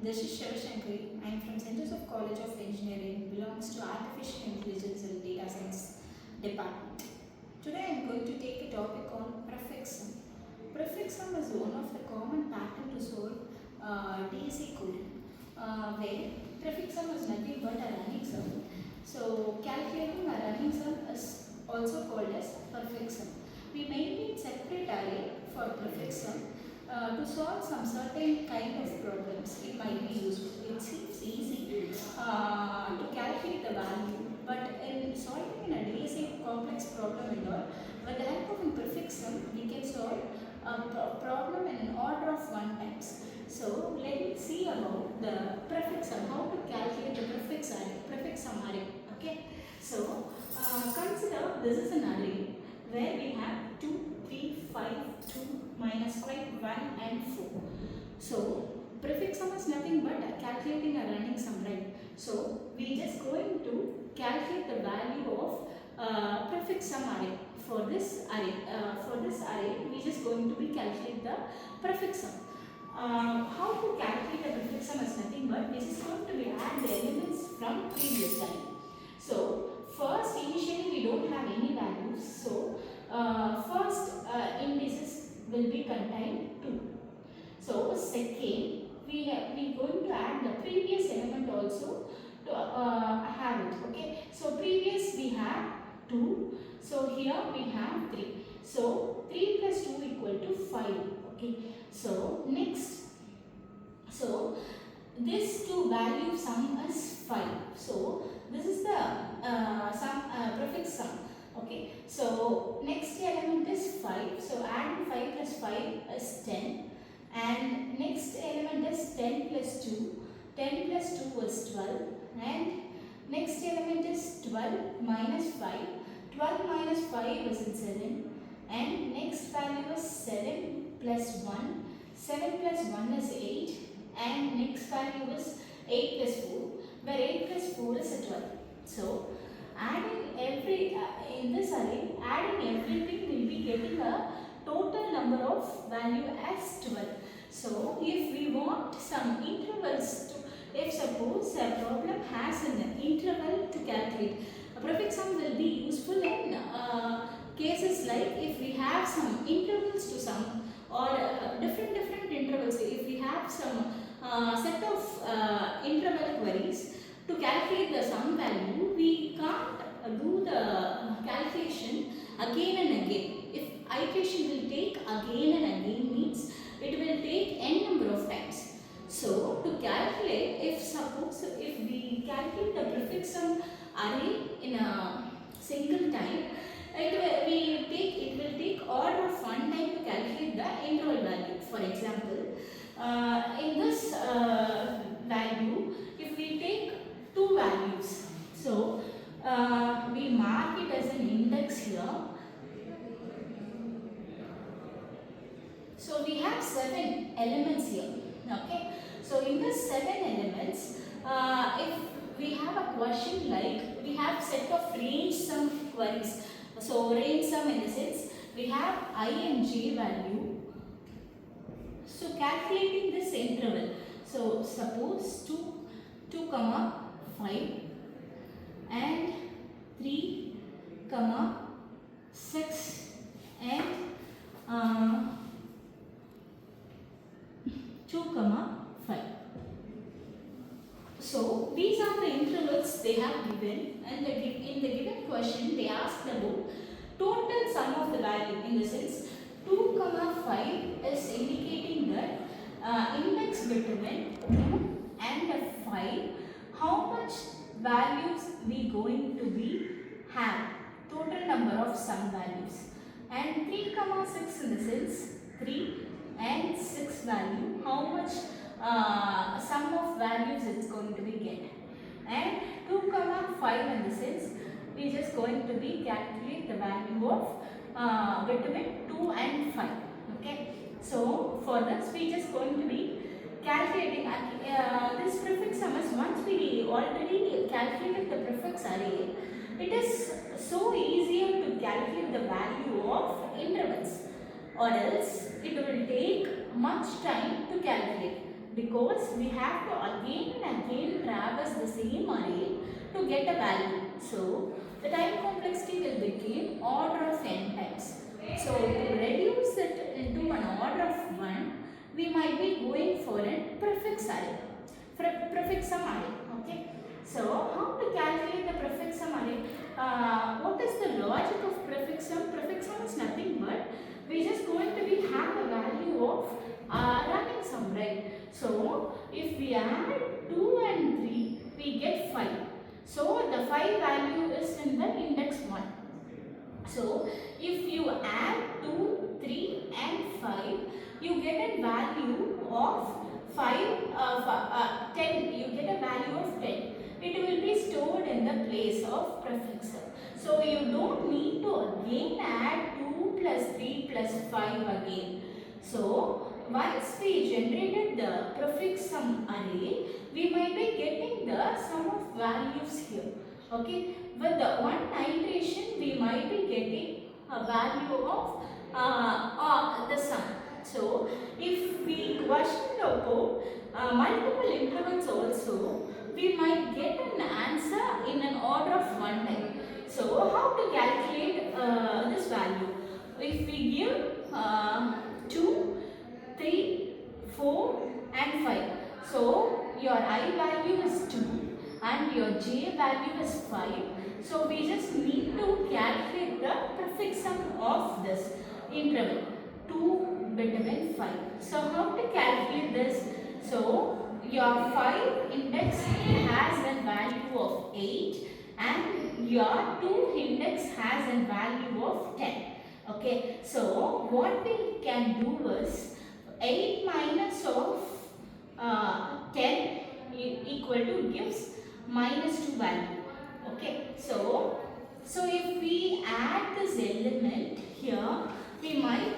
This is Shivashankari. I am from St. Joseph College of Engineering, belongs to Artificial Intelligence and Data Science Department. Today I am going to take a topic on prefix sum. Prefix sum is one of the common pattern to solve DSA coding, where prefix sum is nothing but a running sum. So calculating a running sum is also called as prefix sum. We maintain separate array for prefix sum to solve some certain kind of problems. It might be useful. It seems easy to calculate the value, but in solving a DSA complex problem and all, with the help of a prefix sum, we can solve a problem in an order of 1 times. So let me see about the prefix sum, how to calculate the prefix sum array. Okay. So consider this is an array where we have 2, 3, 5, 2, minus 5, 1 and 4. So prefix sum is nothing but calculating a running sum, right? So we just going to calculate the value of prefix sum array. For this array, we just going to be calculate the prefix sum. How to calculate the prefix sum is nothing but we just going to be add the elements from previous line. So first, initially we don't have any values. So first indices will be contained 2. So second, we going to add the previous element also to have it. Okay. So previous we have 2. So here we have 3. So 3 plus 2 equal to 5. Okay. So next, so this two value sum is 5. So this is the prefix sum. Okay. So next element is 5. So adding 5 plus 5 is 10. And next element is 10 plus 2. 10 plus 2 is 12. And next element is 12 minus 5. 12 minus 5 is 7. And next value is 7 plus 1. 7 plus 1 is 8. And next value is 8 plus 4. Where 8 plus 4 is 12. So adding in this array, adding everything will be getting a total number of value as 12. So if we want some intervals to, if suppose a problem has an interval to calculate, a prefix sum will be useful in cases like if we have some intervals to sum or different intervals. If we have some set of interval queries to calculate the sum value, we can't do the calculation again and again. If iteration will take again and again means it will take n number of times. So to calculate, if we calculate the prefix sum array in a single time, it will take order of 1 time to calculate the interval value. For example, in this value, if we take 2 values, so we mark it as an index here. So we have 7 elements here. Okay. So in the 7 elements, if we have a question like we have set of range sum queries. So range sum in the sense we have I and j value. So calculating this interval. So suppose 2 comma 5 and 3 comma 6 and 2 comma 5. So these are the intervals they have given, and in the given question they asked about total sum of the value. In the sense 2 comma 5 is indicating that index between 2 and 5, how much values we going to be have, total number of sum values. And 3 comma 6 in the sense 3 and 6 value, how much sum of values it's going to be get. And 2 comma 5 in the sense we just going to be calculate the value of between 2 and 5. Okay. So for this we just going to be calculating this prefix sum is once we already calculated the prefix array, it is so easier to calculate the value of intervals, or else it will take much time to calculate. because we have to again and again traverse the same array to get a value. So the time complexity will become order of n times. So to reduce it into an order of 1, we might be going for a prefix array. Prefixum array. Okay. So how to calculate the prefixum array? What is the logic of prefixum? Prefixum is nothing but we just going to be have a value of running sum, right? So if we add 2 and 3, we get 5. So the 5 value is in the index 1. So if you add 2, 3 and 5, you get a value of 10. You get a value of 10. It will be stored in the place of prefixum. So you don't need to again add 2 plus 3 plus 5 again. So once we generated the prefixum array, we might be getting the sum of values here. Okay, with the one iteration we might be getting a value of the sum. So if we question about multiple intervals also, we might get an answer in an order of 1 time. So how to calculate this value? If we give 2, 3, 4 and 5. So your I value is 2 and your j value is 5. So we just need to calculate the prefixum of this interval 2 between 5. So how to calculate this? So your 5 index has a value of 8 and your 2 index has a value of 10. Okay, so what we can do is 8 minus of 10 equal to gives minus 2 value. Okay, so if we add this element here, we might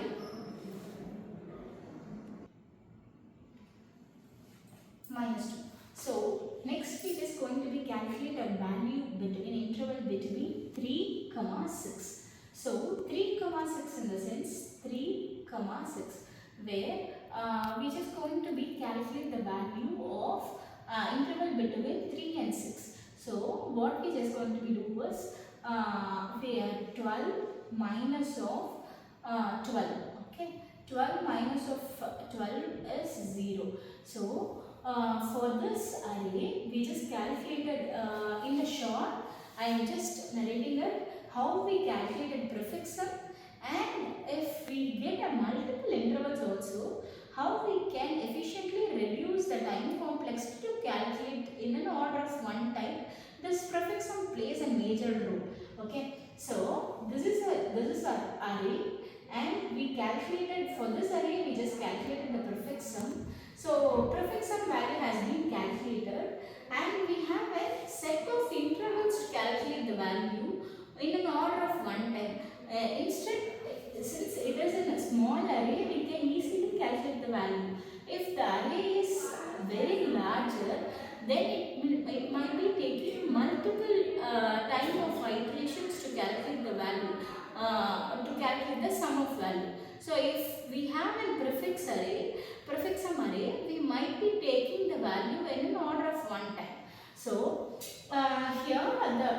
minus 2. So next we is going to be calculate a value between interval between 3, 6. So 3, 6 in the sense 3, 6 where we just going to be calculate the value of interval between 3 and 6. So what we just going to be do was we are 12 minus of 12. Okay, 12 minus of 12 is 0. So for this array, we just calculated in the short. I am just narrating it how we calculated prefixum, and if we get a multiple intervals also, how we can efficiently reduce the time complexity to calculate in an order of 1 time. This prefixum plays a major role. Okay, so this is our array, and we calculated for this array. We just calculated the prefixum. So prefixum value has been calculated, and we have a set of intervals to calculate the value in an order of 1 time. Instead, since it is in a small array, we can easily calculate the value. If the array is very larger, then it might be taking multiple time of iterations to calculate the value, to calculate the sum of value. So if we have a prefixum array, we might be taking the value in an order of 1 time. So here the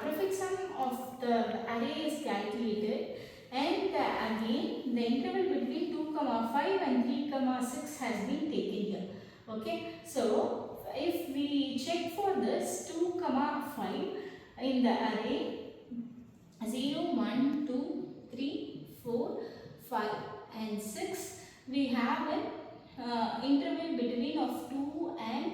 prefixum of the array is calculated, and again the interval between 2, 5 and 3, 6 has been taken here. Okay, so if we check for this 2, 5 in the array 0, 1, 2, 3, 4, 5 and 6, we have an interval between of 2 and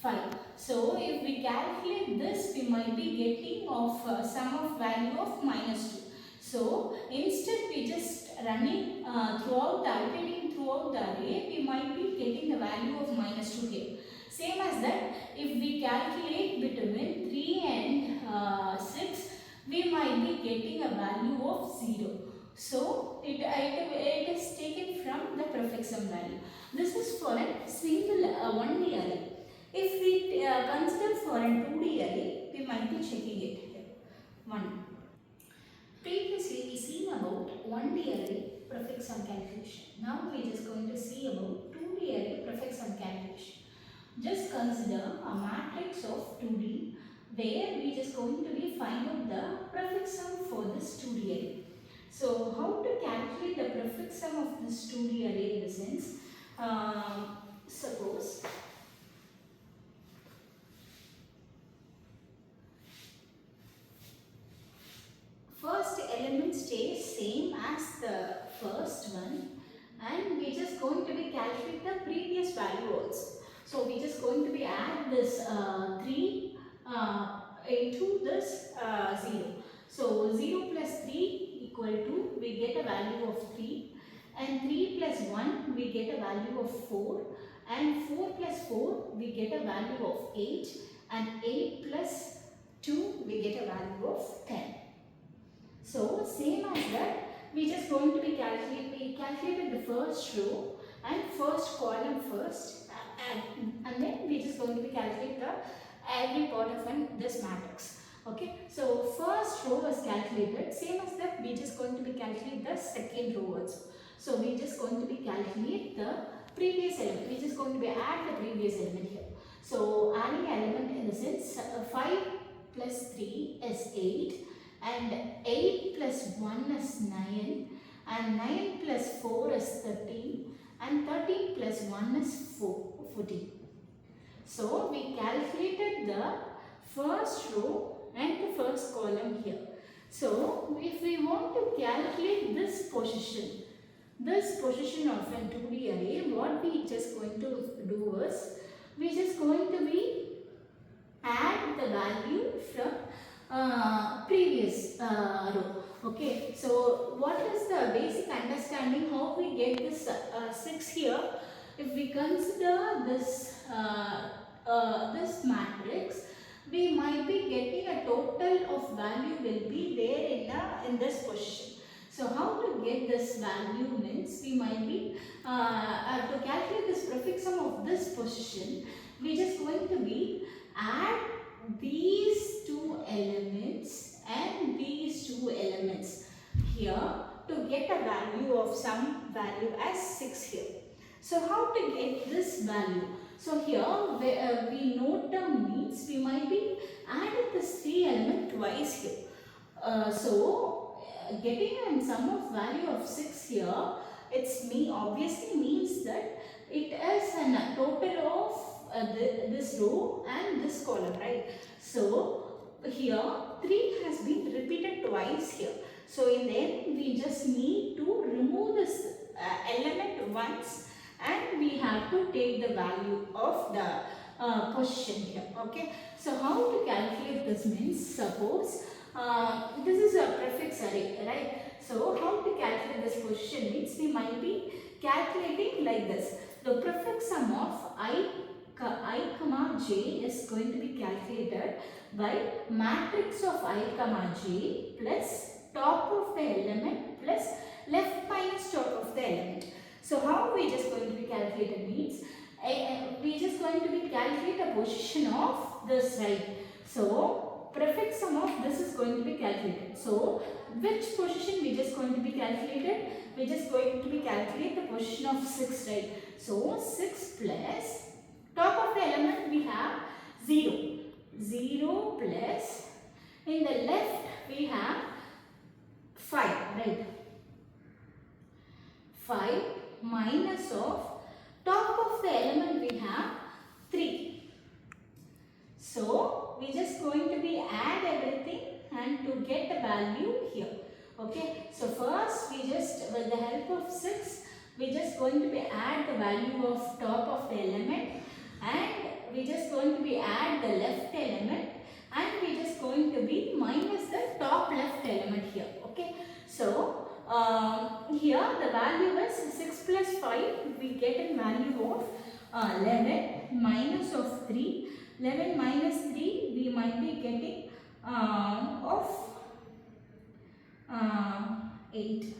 5. So if we calculate this, we might be getting of sum of value of minus 2. So instead we just running iterating throughout the array, we might be getting the value of minus 2 here. Same as that, if we calculate between 3 and 6, we might be getting a value of 0. So it is taken from the prefixum value. This is for a single 1D array. If we consider for a 2D array, we might be checking it here. 1. Previously we seen about 1D array prefixum calculation. Now we are just going to see about 2D 2D array prefix sum calculation. Just consider a matrix of 2D where we just going to be find out the prefix sum for this 2D array. So how to calculate the prefix sum of this 2D array in the sense, suppose first element stays same as the first one, and we just going to be calculate the previous value also. So we just going to be add this 3 into this 0. So 0 plus 3 equal to, we get a value of 3, and 3 plus 1 we get a value of 4, and 4 plus 4 we get a value of 8, and 8 plus 2 we get a value of 10. So same as that, we just going to be calculated the first row and first column first, and then we just going to be calculate the every part of this matrix. Okay, so first row was calculated, same as that we just going to be calculate the second row also. So we just going to be calculate the previous element, we just going to be add the previous element here. So adding element in the sense, 5 plus 3 is 8, and 8 plus 1 is 9, and 9 plus 4 is 13, and 13 plus 1 is 14. So we calculated the first row and the first column here. So if we want to calculate this position of a 2D array, what we just going to do is, we just going to be add the value from previous row. Okay, so what is the basic understanding how we get this 6 here? If we consider this this matrix, we might be getting a total of value will be there in this position. So how to get this value means, we might be to calculate this prefix sum of this position, we just going to be add these two elements and these two elements here to get a value of some value as 6 here. So how to get this value? So here we note term means we might be adding this 3 element twice here. Getting a sum of value of 6 here, obviously means that it is a total of this row and this column, right? So here 3 has been repeated twice here. So in the end we just need to remove this element once, and we have to take the value of the position here. Okay, so how to calculate this means, suppose this is a prefix array, right? So how to calculate this position means, we might be calculating like this. The prefix sum of I comma j is going to be calculated by matrix of I comma j plus top of the element plus left minus top of the element. So how we just going to be calculated means, we just going to be calculate a position of this, right? So prefix sum of this is going to be calculated. So which position we just going to be calculated? We just going to be calculate the position of 6, right? So 6 plus top of the element we have 0. 0 plus, in the left we have 5, right? 5 minus of top of the element we have 3. So we just going to be add everything and to get the value here. Okay, so first we just, with the help of 6, we just going to be add the value of top of the element, and we just going to be add the left element, and we just going to be minus the top left element here. Okay, so here the value is 6 plus 5, we get a value of 11 minus of 3. 11 minus 3 we might be getting of 8.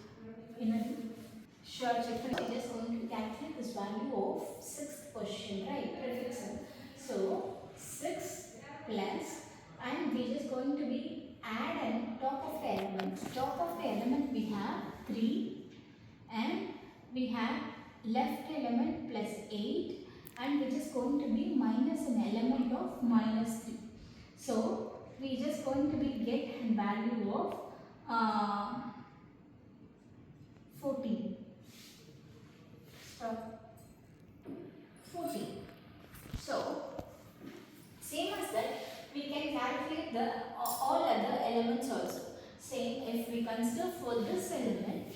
Sure, check. We just going to calculate this value of 6th position, right? Prefix sum. So 6 plus, and we just going to be add and top of the element. Top of the element we have 3, and we have left element element plus 8, and which is going to be minus an element of minus 3. So we just going to be get a value of 14. So 14. So same as that, we can calculate the all other elements also. Same, if we consider for this element,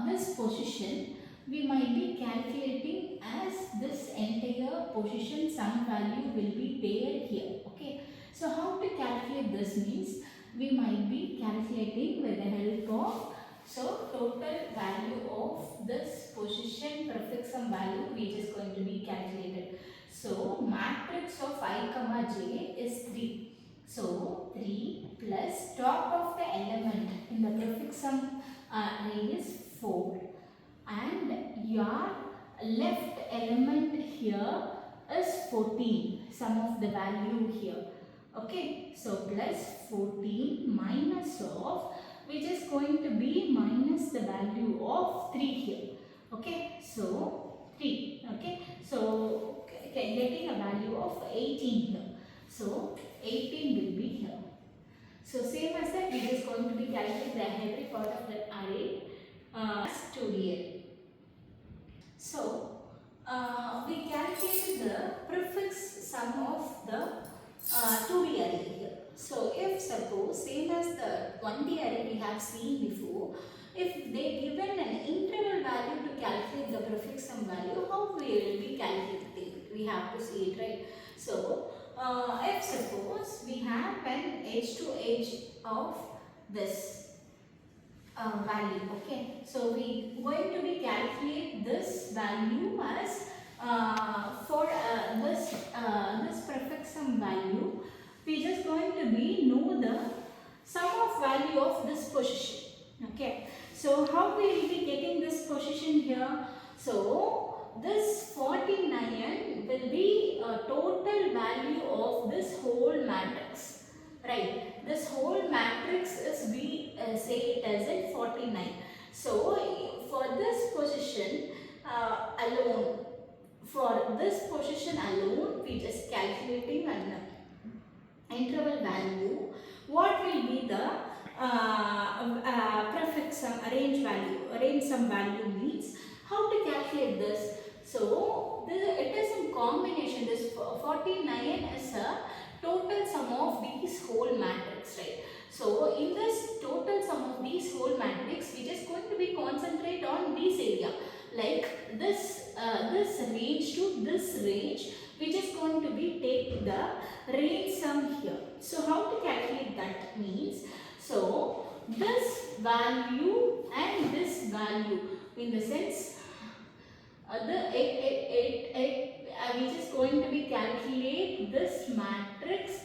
this position, we might be calculating as this entire position some value will be there here. Okay. So how to calculate this means, we might be calculating with the help of, so total value of this position prefix sum value which is going to be calculated. So matrix of I comma j is 3. So 3 plus top of the element in the prefix sum array is 4, and your left element here is 14, sum of the value here. Okay, so plus 14 minus of, which is going to be minus the value of 3 here. Okay, so 3. Okay, so getting a value of 18 here. So 18 will be here. So same as that, we just going to be calculating the every part of the array as 2D. So we calculated the prefix sum of the 2D array here. So if suppose same as the 1D array we have seen before, if they given an interval value to calculate the prefix sum value, how we will be calculating? We have to see it, right? So if suppose we have an edge to edge of this value, okay, so we going to be calculate this value as for this prefix sum value, we just going to be know the sum of value of this position. Okay, so how we will be getting this position here? So this 49 will be a total value of this whole matrix, right? This whole matrix is, we say it as in 49. So for this position alone, for this position alone, we just calculating an interval value. What will be the prefix sum range sum value means? How to calculate this? So it is in combination. This 49 is a total sum of these whole matrix, right? So in this total sum of these whole matrix, we just going to be concentrate on this area, like this range to this range. We just going to be take the range sum here. So how to calculate that means? So this value and this value, in the sense we just going to be calculate this matrix,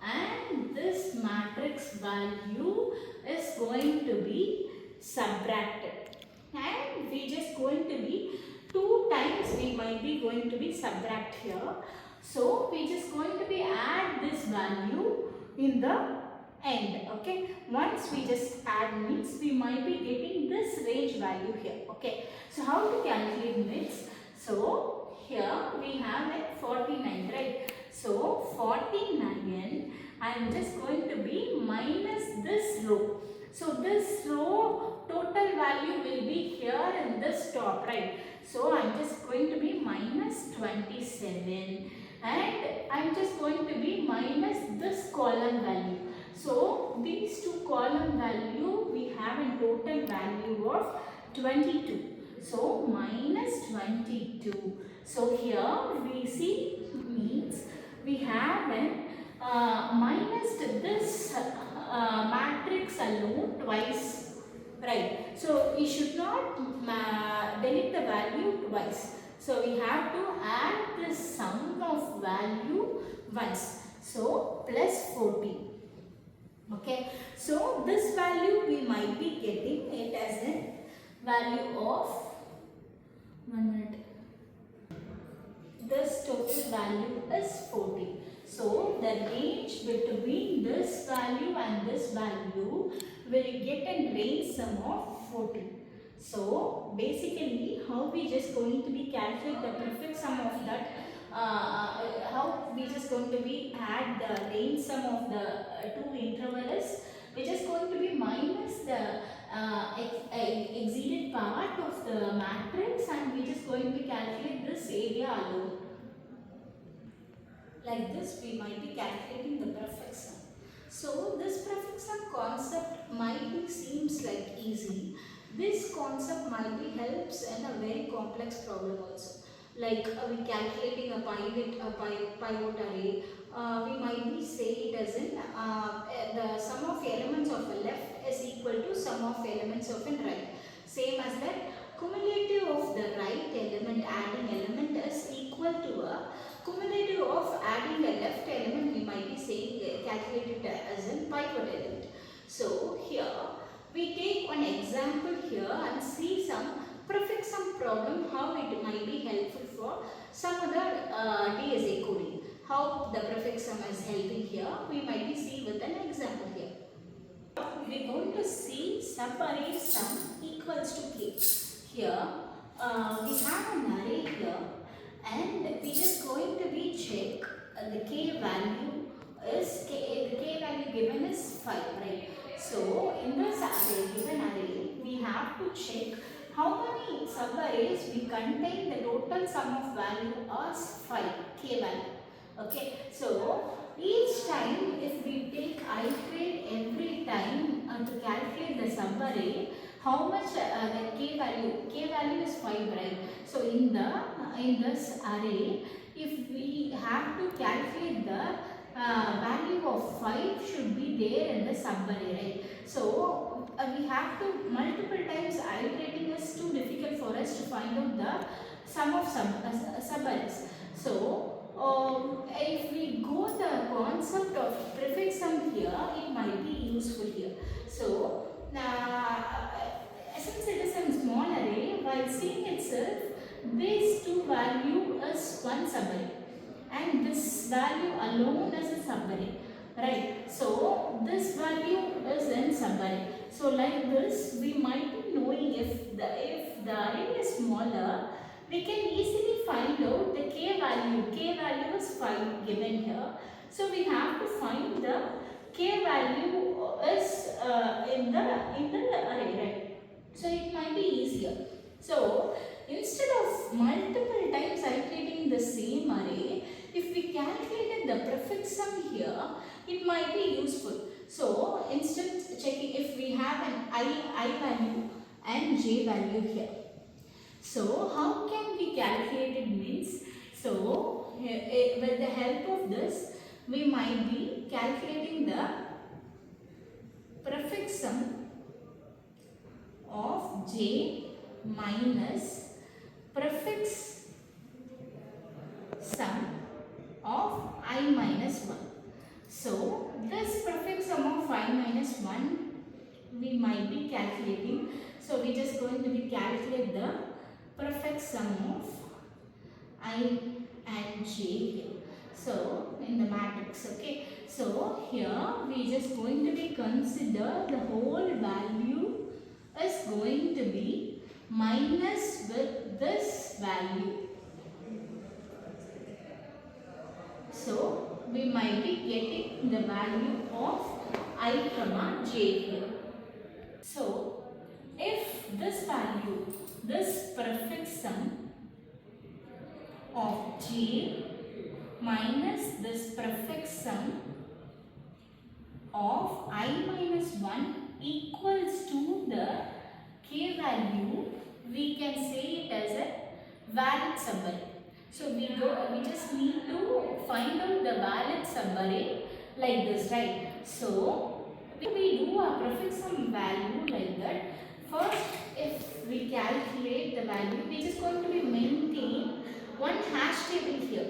and this matrix value is going to be subtracted, and we just going to be 2 times we might be going to be subtract here. So we just going to be add this value in the end. Okay, once we just add means we might be getting this range value here. Okay, so how to calculate means? So here we have like 49, right? So 49, I am just going to be minus this row. So this row total value will be here in this top, right? So I am just going to be minus 27, and I am just going to be minus this column value. So these two column value we have a total value of 22. So minus 22. So here we see means we have an minus this matrix alone twice, right? So we should not delete the value twice. So we have to add the sum of value once. So plus 14. Okay, so this value we might be getting it as a value of 1 minute. This total value is 14. So the range between this value and this value will get a range sum of 14. So basically, how we just going to be calculate the perfect sum of that? How we just going to be add the lane sum of the two intervals? We just going to be minus the exceeded part of the matrix, and we just going to be calculate this area alone. Like this, we might be calculating the perfect sum. So this perfect sum concept might be seems like easy. This concept might be helps in a very complex problem also. Like we calculating a pivot array. We might be say it as in the sum of elements of a left is equal to sum of elements of a right. Same as that, cumulative of the right element adding element is equal to a cumulative of adding a left element. We might be saying calculated as in pivot element. So here we take one example here and see some prefix sum problem, how it might be helpful for some other DSA coding. How the prefix sum is helping here, we might be see with an example here. We are going to see subarray sum equals to k. Here we have an array here, and we just going to be check the k value is the k value given is 5, right? So in this array, given array, we have to check how many subarrays we contain. The total sum of value as 5 k value. Okay, so each time if we take iterate every time to calculate the subarray, how much the k value is 5, right? So in this array, if we have to calculate the value of 5 should be there in the subarray, right? So we have to multiple times iterating is too difficult for us to find out the sum of subarrays. So if we go the concept of prefix sum here, it might be useful here. So since it is a small array, while seeing itself, these two value is one subarray, and this value alone is a subarray, right? So this value is in subarray. So like this, we might be knowing if the array is smaller, we can easily find out the k value. K value is 5 given here. So we have to find the k value is in the array, right? So it might be easier. So instead of multiple times iterating the same array, if we calculated the prefix sum here, it might be useful. So instead checking if we have an I value and j value here. So how can we calculate it means, so with the help of this, we might be calculating the prefix sum of j minus prefix sum of I minus 1. So this prefix sum of I minus 1 we might be calculating. So we just going to be calculate the prefix sum of I and j here. So in the matrix, okay. So here we just going to be consider the whole value is going to be minus with this value. So we might be getting the value of I comma j here. So if this value, this prefix sum of j minus this prefix sum of I minus 1 equals to the k value, we can say it as a valid subarray. So we just need to find out the valid subarray like this, right? So we do a prefix sum value like that. First, if we calculate the value, we just going to be maintain one hash table here,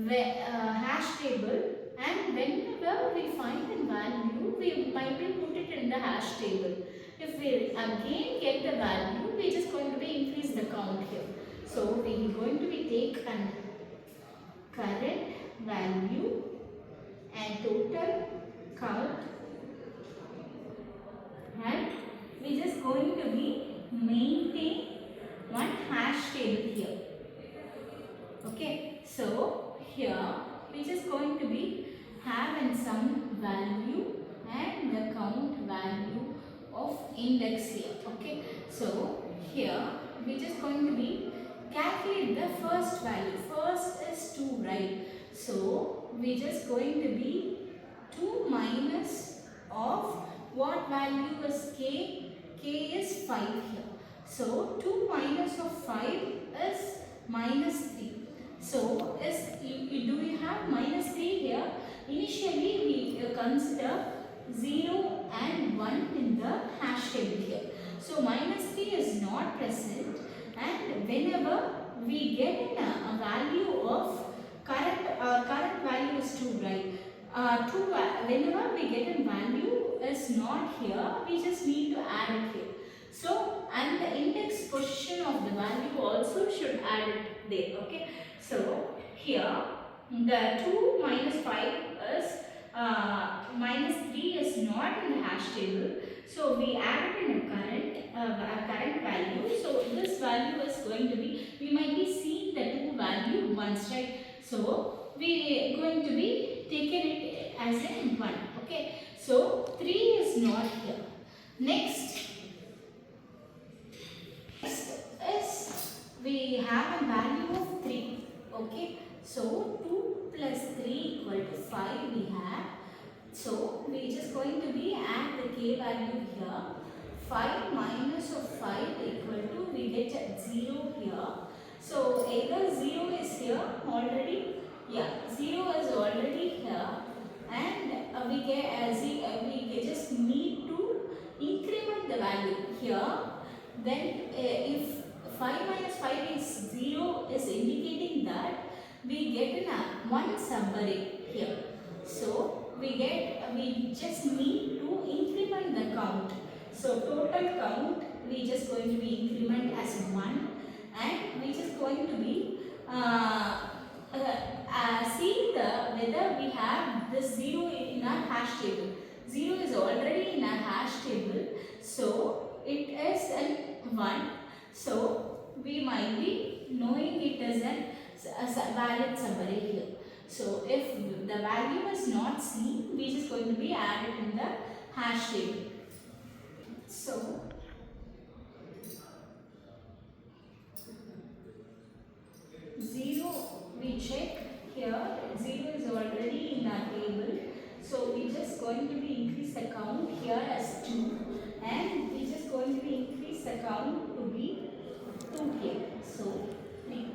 hash table, and whenever we find a value, we might be put it in the hash table. If we again get the value, we just going to be increase the count here. So we are going to be take an current value and total count, and we just going to be main here we just going to be have in some value and the count value of index here. Okay, so here we just going to be calculate the first value. First is 2, right? So we just going to be 2 minus of what value is k? K is 5 here. So 2 minus of 5 is minus 3. So do we have minus 3 here? Initially we consider 0 and 1 in the hash table here. So minus 3 is not present, and whenever we get in a value of current value is 2, right? Whenever we get a value is not here, we just need to add it here. So, and the index position of the value also should add it there. Okay. So here the 2 minus 5 is minus 3 is not in the hash table. So we add it in a current value. So this value is going to be, we might be seeing the 2 value once, right? So we are going to be taking it as in 1. Okay. So 3 is not here. Next is we have a value of 3. Okay. So 2 plus 3 equal to 5 we have. So we just going to be add the k value here. 5 minus of 5 equal to, we get 0 here. So either 0 is here already. Yeah, 0 is already here, and we just need to increment the value here. Then if 5 minus 5 is 0 is indicating that we get in a 1 subarray here. So we just need to increment the count. So total count we just going to be increment as 1, and we just going to be see whether we have this 0 in our hash table. 0 is already in our hash table, so it is an 1. So we might be knowing it as a valid subarray here. So if the value is not seen, we just going to be added in the hash table. So 0 we check here, 0 is already in our table. So we just going to be increase the count here as 2, and we just going to be increase the count to be 2 here. So 3.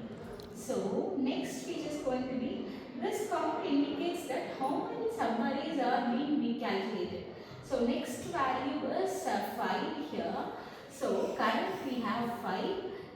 So next we just going to be, this count indicates that how many subarrays are being recalculated. So next value is 5 here. So current we have 5,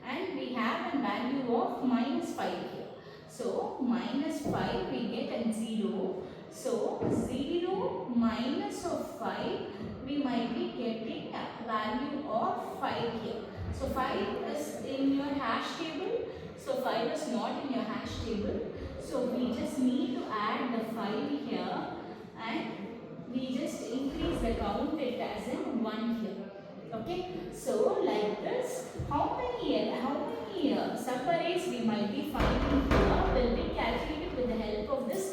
and we have a value of minus 5 here. So minus 5 we get a 0. So 0 minus of 5, we might be getting a value of 5 here. So 5 is in your hash table. So 5 is not in your hash table. So we just need to add the 5 here, and we just increase the count it as in 1 here. Okay. So like this, how many subarrays we might be finding here will be calculated with the help of this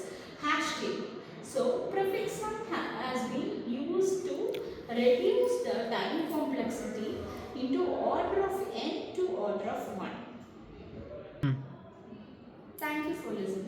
hash table. So prefix sum has been used to reduce the time complexity into order of n to order of 1. Thank you for listening.